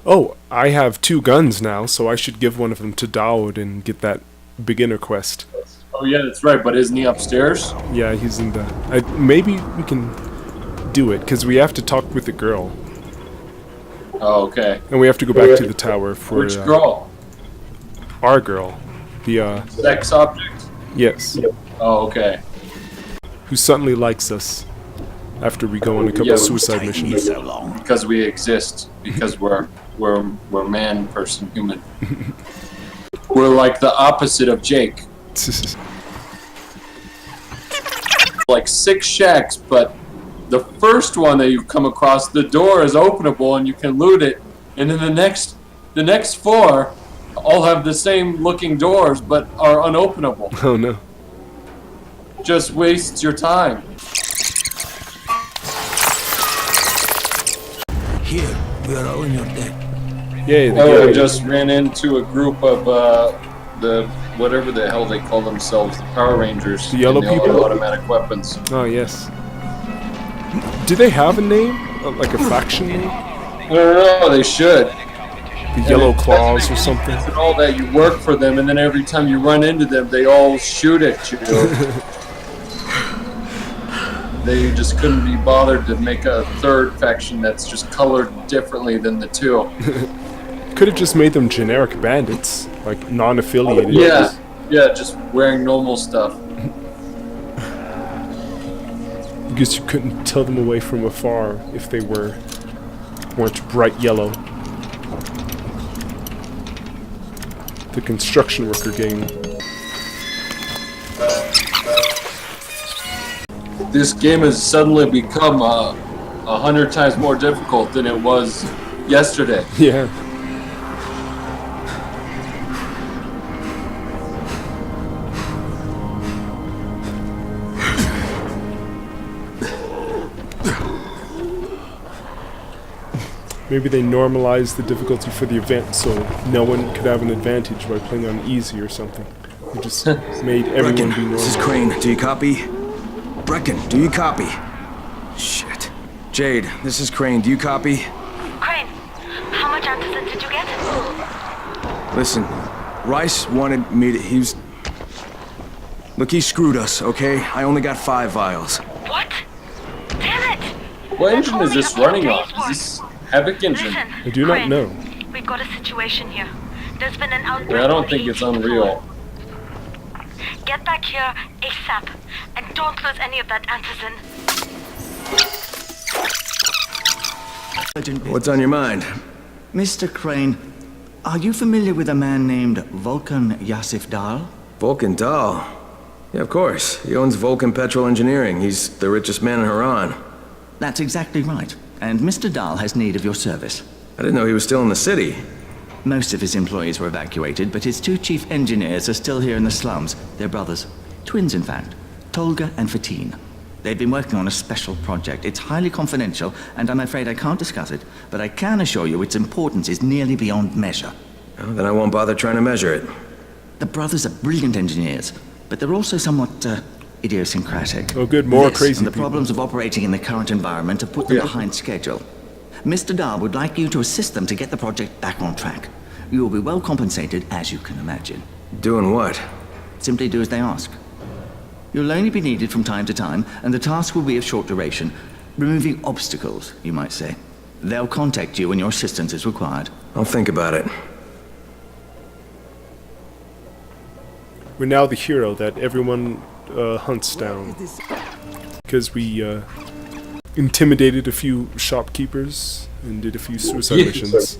Oh, I have 2 guns now, so I should give one of them to Dawood and get that beginner quest. Oh yeah, that's right. But isn't he upstairs? Yeah, he's in the... maybe we can do it, because we have to talk with the girl. Oh, okay. And we have to go back to the tower for... Which girl? Our girl. The, Sex object? Yes. Oh, okay. Who suddenly likes us after we go on a couple suicide missions. So long. Because we exist. Because we're man, person, human. We're like the opposite of Jake. Like 6 shacks, but the first one that you come across, the door is openable and you can loot it, and then the next 4 all have the same looking doors but are unopenable. Oh no. Just wastes your time. Here, we are all in your debt. Yay, Oh, I just ran into a group of the whatever the hell they call themselves, the Power Rangers. The yellow and they all people? have automatic weapons. Oh, yes. Do they have a name? Like a faction name? I don't know, they should. The Yellow Claws or something? And all that, you work for them, and then every time you run into them, they all shoot at you. They just couldn't be bothered to make a third faction that's just colored differently than the 2. Could have just made them generic bandits, like non-affiliated. Yeah, just wearing normal stuff. Because you couldn't tell them away from afar if they weren't bright yellow. The construction worker game. This game has suddenly become 100 times more difficult than it was yesterday. Yeah. Maybe they normalized the difficulty for the event so no one could have an advantage by playing on easy or something. They just made everyone Brecken, be normal. this is Crane. Do you copy? Brecken, do you copy? Shit. Jade, this is Crane. Do you copy? Crane, how much antizin did you get? Listen, Rice wanted me to... Look, he screwed us, okay? I only got 5 vials. What? Damn it! What That's engine is only this a few running days' off? Is worth. this Havoc engine? Listen, I do not Crane, know. We've got a situation here. There's been an outbreak. Yeah, I don't on think the it's 18th Unreal. floor. Get back here ASAP, and don't lose any of that antizin. What's on your mind? Mr. Crane, are you familiar with a man named Vulcan Yasif Dahl? Vulcan Dahl? Yeah, of course. He owns Vulcan Petrol Engineering. He's the richest man in Haran. That's exactly right. And Mr. Dahl has need of your service. I didn't know he was still in the city. Most of his employees were evacuated, but his 2 chief engineers are still here in the slums. They're brothers. Twins, in fact. Tolga and Fatine. They've been working on a special project. It's highly confidential, and I'm afraid I can't discuss it, but I can assure you its importance is nearly beyond measure. Well, then I won't bother trying to measure it. The brothers are brilliant engineers, but they're also somewhat idiosyncratic. Oh good, more This crazy and the people. problems of operating in the current environment have put them behind schedule. Mr. Dahl would like you to assist them to get the project back on track. You will be well compensated, as you can imagine. Doing what? Simply do as they ask. You'll only be needed from time to time, and the task will be of short duration. Removing obstacles, you might say. They'll contact you when your assistance is required. I'll think about it. We're now the hero that everyone hunts down. Because we intimidated a few shopkeepers and did a few suicide missions.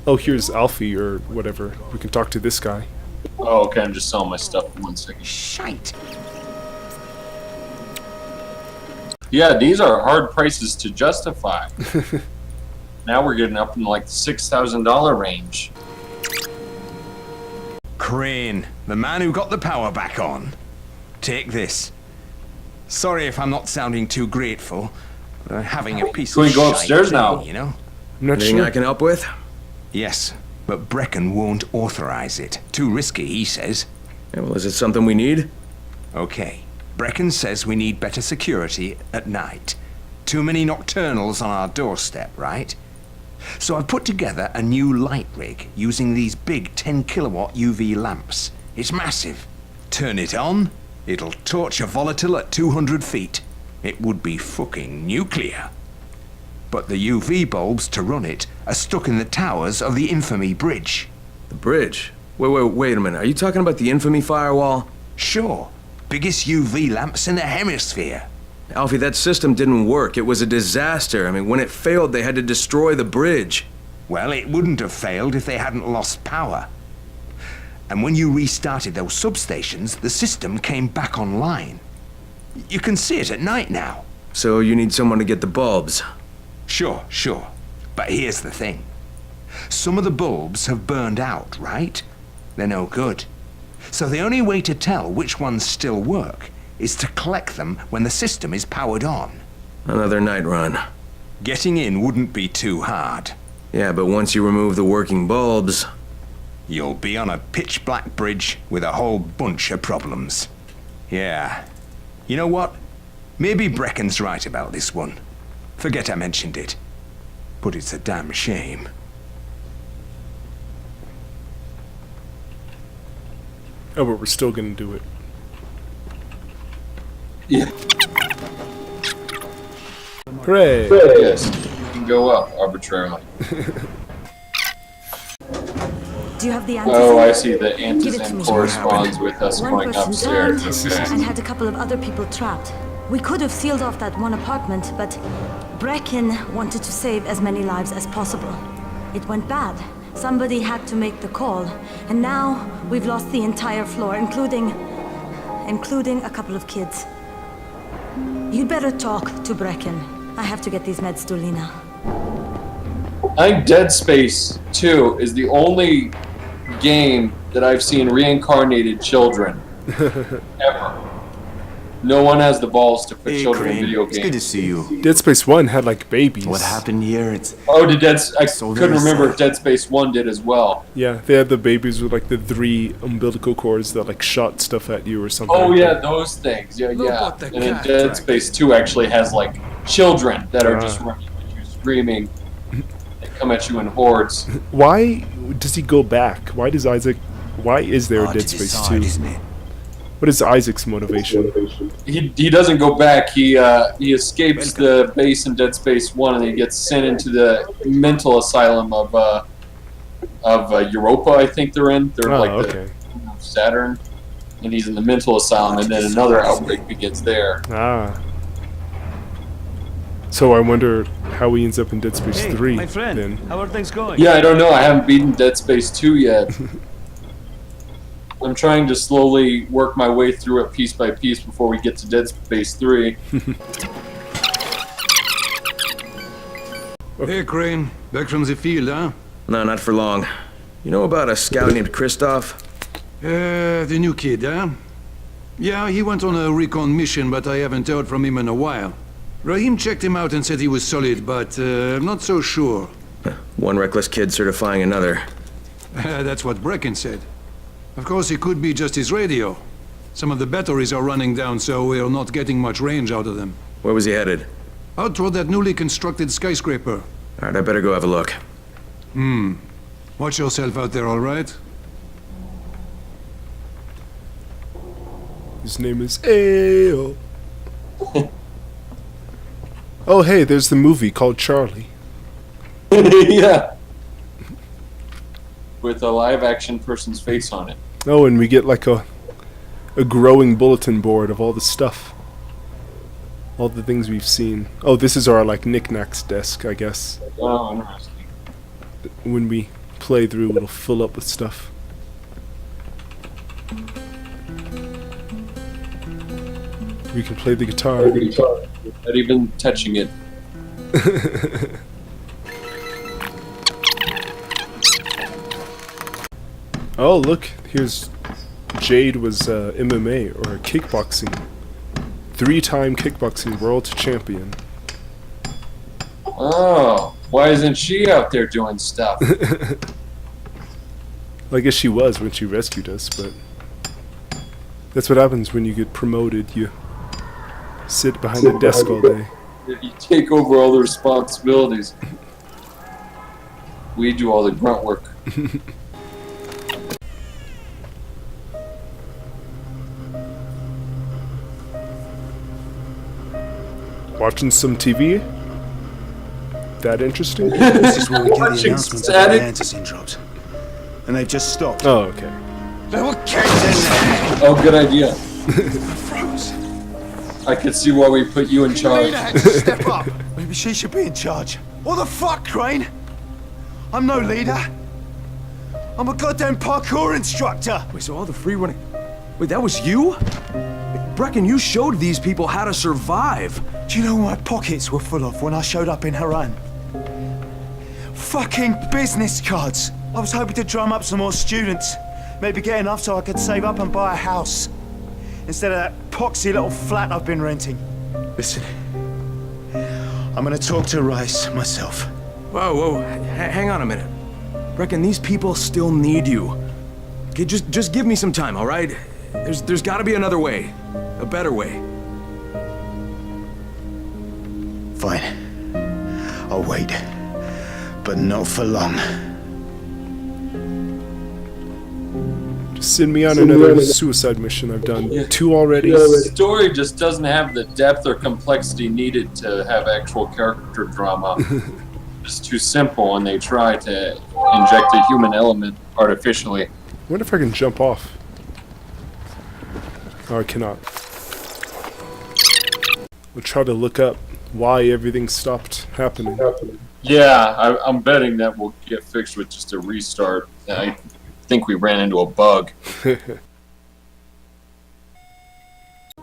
Oh, here's Alfie or whatever. We can talk to this guy. Oh, okay, I'm just selling my stuff for 1 second. Shite. Yeah, these are hard prices to justify. Now we're getting up in like the $6,000 range. Crane, the man who got the power back on. Take this. Sorry if I'm not sounding too grateful, but I'm having a piece Can of we go shite upstairs today, now? you know? I'm not Anything sure. I can help with? Yes, but Brecken won't authorize it. Too risky, he says. Yeah, well, is it something we need? Okay. Brecken says we need better security at night. Too many nocturnals on our doorstep, right? So I've put together a new light rig using these big 10 kilowatt UV lamps. It's massive. Turn it on, it'll torch a volatile at 200 feet. It would be fucking nuclear. But the UV bulbs to run it are stuck in the towers of the Infamy Bridge. The bridge? Wait a minute. Are you talking about the Infamy firewall? Sure. Biggest UV lamps in the hemisphere. Alfie, that system didn't work. It was a disaster. I mean, when it failed, they had to destroy the bridge. Well, it wouldn't have failed if they hadn't lost power. And when you restarted those substations, the system came back online. You can see it at night now. So you need someone to get the bulbs. Sure. But here's the thing. Some of the bulbs have burned out, right? They're no good. So the only way to tell which ones still work is to collect them when the system is powered on. Another night run. Getting in wouldn't be too hard. Yeah, but once you remove the working bulbs... You'll be on a pitch-black bridge with a whole bunch of problems. Yeah. You know what? Maybe Brecken's right about this one. Forget I mentioned it. But it's a damn shame. Oh, but we're still gonna do it. Yeah. Hooray! Yes. You can go up arbitrarily. Do you have the Oh, I antizen? see. The Give it to antizen me. corresponds with us One going person upstairs. died Okay. and had a couple of other people trapped. We could have sealed off that one apartment, but Brecken wanted to save as many lives as possible. It went bad. Somebody had to make the call, and now we've lost the entire floor, including a couple of kids. You'd better talk to Brecken. I have to get these meds to Lena. I think Dead Space 2 is the only game that I've seen reincarnated children. Ever. No one has the balls to put children in video It's good to games. see you. Dead Space 1 had like babies. What happened here? It's Oh, I So couldn't very remember if sad. Dead Space 1 did as well. Yeah, they had the babies with like the 3 umbilical cords that like shot stuff at you or something. Oh like yeah, that. those things. Yeah. about the And then cat Dead track? Space 2 actually has like children that are Ah. just running at you screaming. They come at you in hordes. Why does he go back? Why is there a hard Dead to Space decide, 2? isn't it? What is Isaac's motivation? He doesn't go back. He escapes the base in Dead Space 1 and he gets sent into the mental asylum of Europa. I think they're in. They're Oh, like okay. the Saturn, and he's in the mental asylum. And then another outbreak begins there. Ah. So I wonder how he ends up in Dead Space 3 my friend. then. How are things going? Yeah, I don't know. I haven't beaten Dead Space 2 yet. I'm trying to slowly work my way through it piece by piece before we get to Dead Space 3. Hey, Crane. Back from the field, huh? No, not for long. You know about a scout named Christoph? The new kid, huh? Yeah, he went on a recon mission, but I haven't heard from him in a while. Rahim checked him out and said he was solid, but I'm not so sure. One reckless kid certifying another. That's what Brecken said. Of course, it could be just his radio. Some of the batteries are running down, so we're not getting much range out of them. Where was he headed? Out toward that newly constructed skyscraper. Alright, I better go have a look. Watch yourself out there, all right? His name is Ayo. Oh hey, there's the movie called Charlie. Yeah. With a live action person's face on it. Oh, and we get like a growing bulletin board of all the stuff. All the things we've seen. Oh, this is our like knickknacks desk, I guess. Oh, interesting. When we play through, it'll fill up with stuff. We can play the guitar. Not even touching it. Oh, look, here's Jade was MMA or kickboxing. 3-time kickboxing world champion. Oh, why isn't she out there doing stuff? Well, I guess she was when she rescued us, but that's what happens when you get promoted. You sit behind a desk all day. You take over all the responsibilities. We do all the grunt work. Watching some TV? That interesting? This is where we get the Watching announcement of static. the anti drops. And they've just stopped. Oh, okay. There were kids in there! Oh, good idea. Froze. I could see why we put you in charge. Leader had to step up. Maybe she should be in charge. What the fuck, Crane? I'm no leader. I'm a goddamn parkour instructor. Wait, so all the free running... Wait, that was you? Brecken, you showed these people how to survive. Do you know what my pockets were full of when I showed up in Haran? Fucking business cards. I was hoping to drum up some more students. Maybe get enough so I could save up and buy a house. Instead of that poxy little flat I've been renting. Listen, I'm gonna talk to Rice myself. Whoa, hang on a minute. Brecken, these people still need you. Okay, just give me some time, all right? There's gotta be another way. A better way. Fine. I'll wait. But not for long. Just send me on another suicide mission. I've done 2 already. The story just doesn't have the depth or complexity needed to have actual character drama. It's too simple, and they try to inject a human element artificially. I wonder if I can jump off. Oh, I cannot. We'll try to look up why everything stopped happening. Yeah, I'm betting that will get fixed with just a restart. I think we ran into a bug.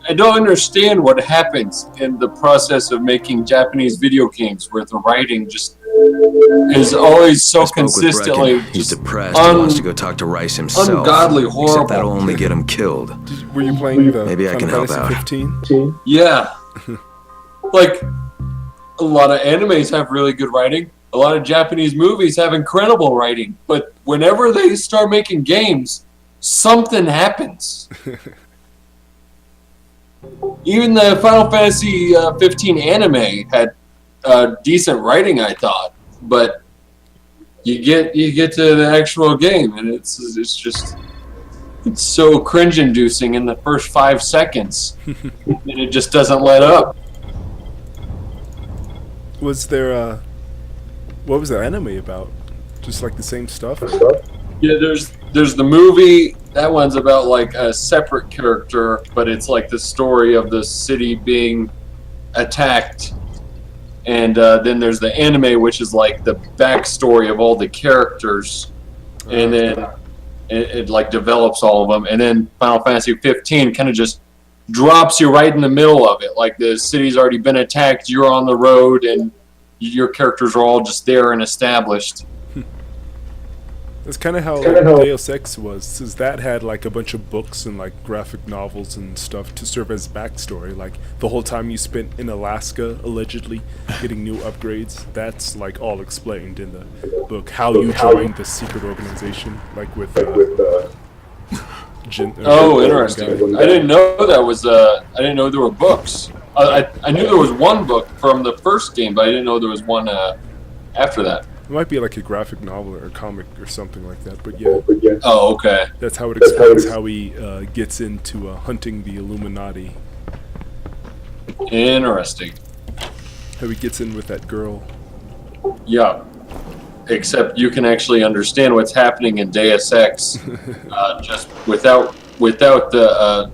I don't understand what happens in the process of making Japanese video games where the writing just is always so consistently He's just depressed. He wants to go talk to Rice himself. ungodly horrible. Except that'll only get him killed. Were you playing the Maybe I can Final help Fantasy out. 15? Yeah. Like, a lot of animes have really good writing. A lot of Japanese movies have incredible writing. But whenever they start making games, something happens. Even the Final Fantasy 15 anime had decent writing, I thought. But you get to the actual game, and it's so cringe-inducing in the first 5 seconds, and it just doesn't let up. Was there what was the anime about? Just like the same stuff? Yeah, there's the movie. That one's about like a separate character, but it's like the story of the city being attacked. And then there's the anime, which is like the backstory of all the characters, and then it like develops all of them. And then Final Fantasy 15 kind of just drops you right in the middle of it. Like the city's already been attacked, you're on the road, and your characters are all just there and established. That's kind of how Deus Ex was, since that had like a bunch of books and like graphic novels and stuff to serve as backstory. Like the whole time you spent in Alaska, allegedly getting new upgrades, that's like all explained in the book. How you joined the secret organization, like with Oh, interesting. I didn't know that was. I didn't know there were books. I knew there was one book from the first game, but I didn't know there was one after that. It might be like a graphic novel or a comic or something like that, but yeah. Oh, okay. That's how it explains how he gets into hunting the Illuminati. Interesting. How he gets in with that girl. Yeah. Except you can actually understand what's happening in Deus Ex, just without the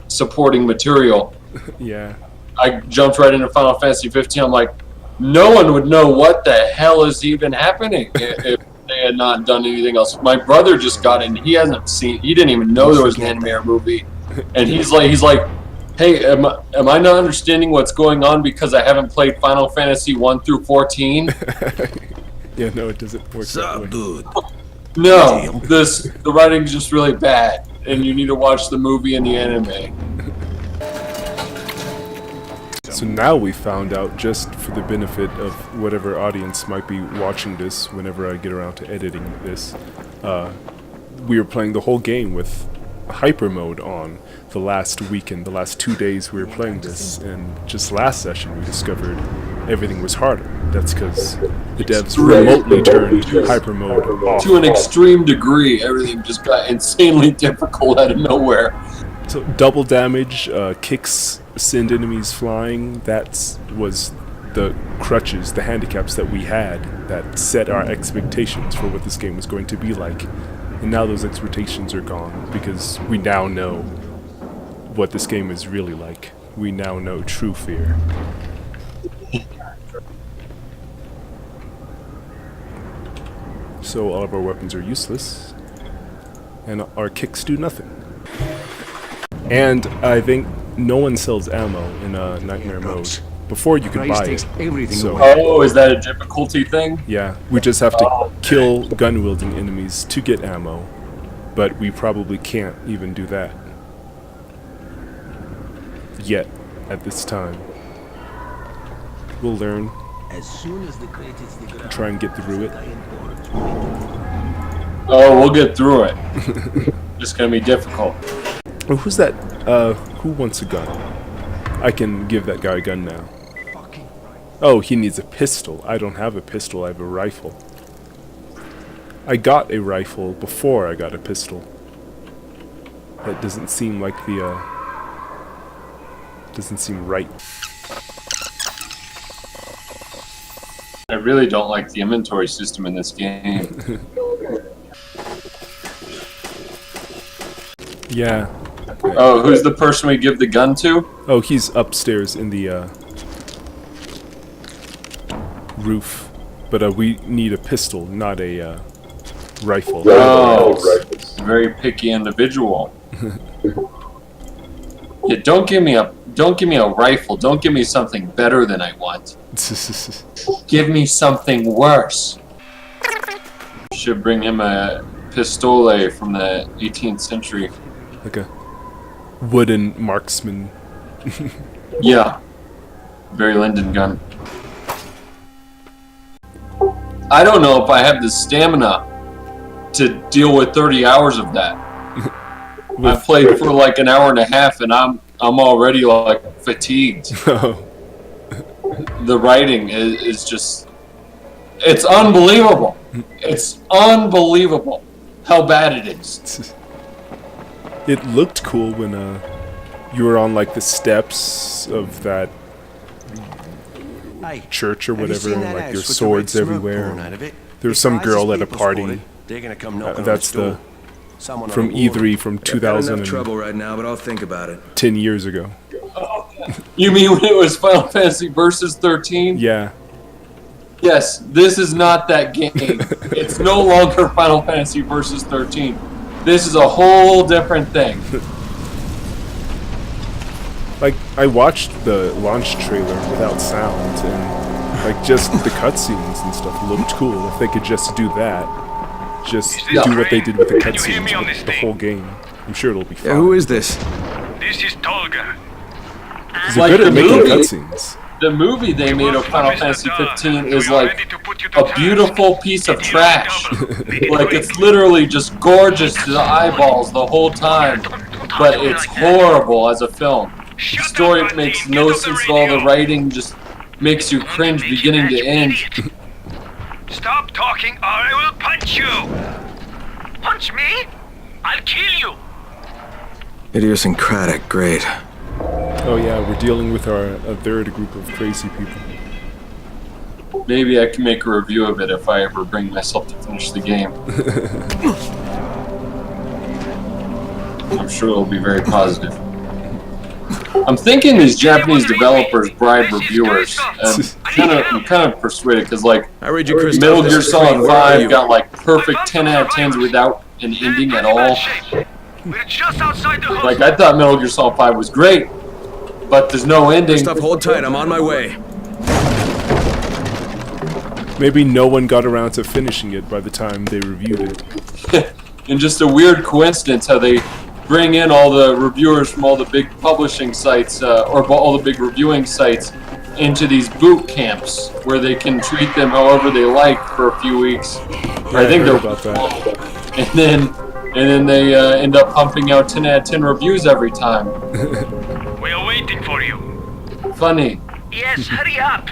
supporting material. Yeah. I jumped right into Final Fantasy 15. I'm like, no one would know what the hell is even happening if they had not done anything else. My brother just got in. He didn't even know there was an anime or movie, and he's like, hey, am I not understanding what's going on because I haven't played Final Fantasy 1 through 14? Yeah, no, it doesn't work that way. dude. No, the writing's just really bad, and you need to watch the movie and the anime. So now we found out, just for the benefit of whatever audience might be watching this whenever I get around to editing this, we were playing the whole game with hyper mode on the last weekend, the last 2 days we were playing this, and just last session we discovered everything was harder. That's because the devs remotely turned hyper mode off. To an extreme degree, everything just got insanely difficult out of nowhere. So double damage, kicks send enemies flying. That was the crutches, the handicaps that we had that set our expectations for what this game was going to be like. And now those expectations are gone because we now know what this game is really like. We now know true fear. So all of our weapons are useless, and our kicks do nothing. And I think no one sells ammo in Nightmare mode. Before you could buy it. So, oh, is that a difficulty thing? yeah, we just have to kill gun-wielding enemies to get ammo, but we probably can't even do that. Yet, at this time. We'll learn. Try and get through it. Oh, we'll get through it. It's gonna be difficult. Oh, who's that? Who wants a gun? I can give that guy a gun now. Oh, he needs a pistol. I don't have a pistol, I have a rifle. I got a rifle before I got a pistol. That doesn't seem like the, doesn't seem right. I really don't like the inventory system in this game. Yeah. Oh, who's the person we give the gun to? Oh, he's upstairs in the, roof. But, we need a pistol, not a, rifle. Oh, very picky individual. Yeah, don't give me a rifle. Don't give me something better than I want. Give me something worse. Should bring him a pistole from the 18th century. Like a wooden marksman. Yeah. Very Linden gun. I don't know if I have the stamina to deal with 30 hours of that. I played for like an hour and a half and I'm already like fatigued. The writing is just, it's unbelievable. It's unbelievable how bad it is. It looked cool when you were on like the steps of that church or whatever, and like there's swords everywhere. There was some girl at a party. That's the from E3 from 2000. I'm trouble right now, but I'll think about it. 10 years ago. You mean when it was Final Fantasy Versus 13? Yeah. Yes, this is not that game. It's no longer Final Fantasy Versus 13. This is a whole different thing. Like, I watched the launch trailer without sound, and like just the cutscenes and stuff looked cool. If they could just do that, just do what they did with the cutscenes with the whole game, I'm sure it'll be fun. Yeah, who is this? This is Tolga. They're good at making cutscenes. The movie they made of Final Fantasy 15 is like a beautiful piece of trash. Like, it's literally just gorgeous to the eyeballs the whole time, but it's horrible as a film. The story makes no sense at all. The writing just makes you cringe beginning to end. Stop talking or I will punch you. Punch me? I'll kill you. Idiosyncratic, great. Oh yeah, we're dealing with a third group of crazy people. Maybe I can make a review of it if I ever bring myself to finish the game. I'm sure it'll be very positive. I'm thinking these Japanese developers bribe reviewers. I'm kind of persuaded because, like, I read you, Metal Gear Solid 5 got like perfect 10 out of 10s without an ending at all. We're just outside the hood. Like, I thought Metal Gear Solid 5 was great, but there's no ending. Stuff, hold tight, I'm on my way. Maybe no one got around to finishing it by the time they reviewed it. And just a weird coincidence how they bring in all the reviewers from all the big publishing sites, or all the big reviewing sites, into these boot camps where they can treat them however they like for a few weeks. Yeah, I think heard they're about that. And then they end up pumping out 10 out of 10 reviews every time. We are waiting for you. Funny. Yes, hurry up.